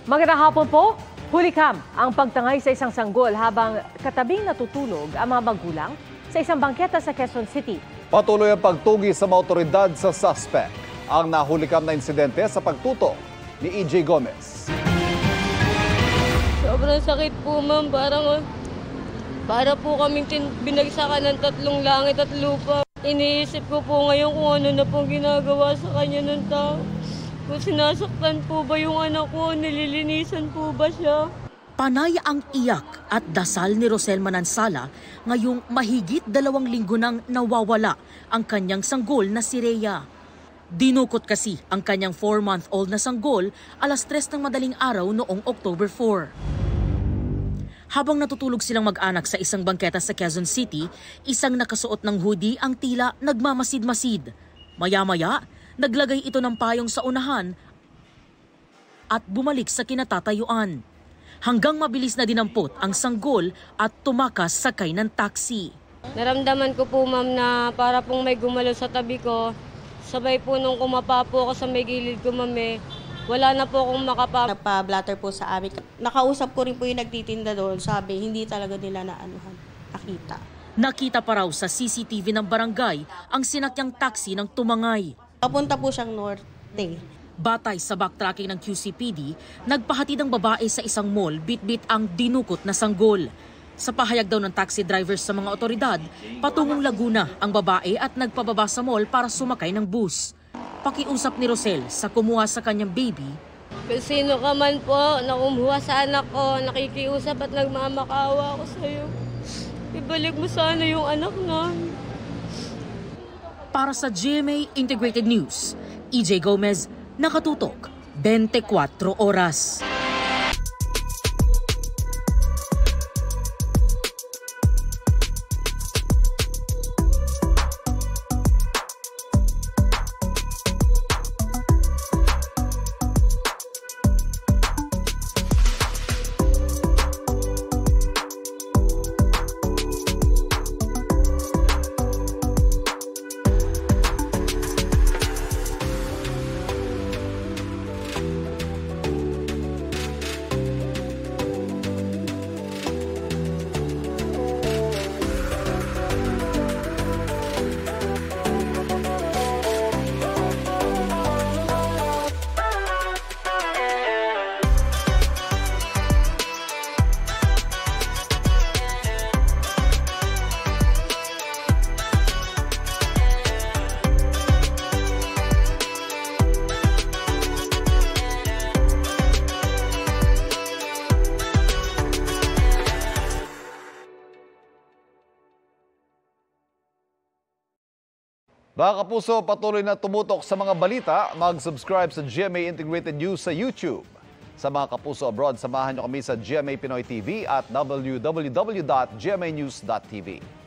Magandang hapon po. Hulikam ang pagtangay sa isang sanggol habang katabing natutulog ang mga magulang sa isang bangketa sa Quezon City. Patuloy ang pagtugi sa mga otoridad sa suspect. Ang nahulikam na insidente sa pagtutok ni EJ Gomez. Sobrang sakit po, ma'am. Para po kaming binagsakan ng tatlong langit at lupa. Iniisip ko po ngayon kung ano na pong ginagawa sa kanya ng tao. Kung sinasaktan po ba yung anak ko, nililinisan po ba siya? Panay ang iyak at dasal ni Rosel Manansala ngayong mahigit 2 linggo nang nawawala ang kanyang sanggol na si Rhea. Dinukot kasi ang kanyang 4-month-old na sanggol alas 3 ng madaling araw noong October 4. Habang natutulog silang mag-anak sa isang bangketa sa Quezon City, isang nakasuot ng hoodie ang tila nagmamasid-masid. Maya-maya, naglagay ito ng payong sa unahan at bumalik sa kinatatayuan. Hanggang mabilis na dinampot ang sanggol at tumakas sakay ng taxi. Naramdaman ko po, ma'am, na para pong may gumalo sa tabi ko. Sabay po nung kumapa po ako sa may gilid ko, ma'am, wala na po akong Nagpa-blatter po sa amin. Nakausap ko rin po yung nagtitinda doon. Sabi, hindi talaga nila nakita. Nakita pa raw sa CCTV ng barangay ang sinakyang taxi ng tumangay. Papunta po siyang norte. Batay sa backtracking ng QCPD, nagpahatid ang babae sa isang mall bitbit ang dinukot na sanggol. Sa pahayag daw ng taxi drivers sa mga otoridad, patungong Laguna ang babae at nagpababa sa mall para sumakay ng bus. Pakiusap ni Rosel sa kumuha sa kanyang baby. Kung sino ka man po na kumuha sa anak ko, nakikiusap at nagmamakawa ako sa'yo. Ibalik mo sana yung anak namin. Para sa GMA Integrated News, EJ Gomez, nakatutok, 24 oras. Mga kapuso, patuloy na tumutok sa mga balita. Mag-subscribe sa GMA Integrated News sa YouTube. Sa mga kapuso abroad, samahan niyo kami sa GMA Pinoy TV at www.gmanews.tv.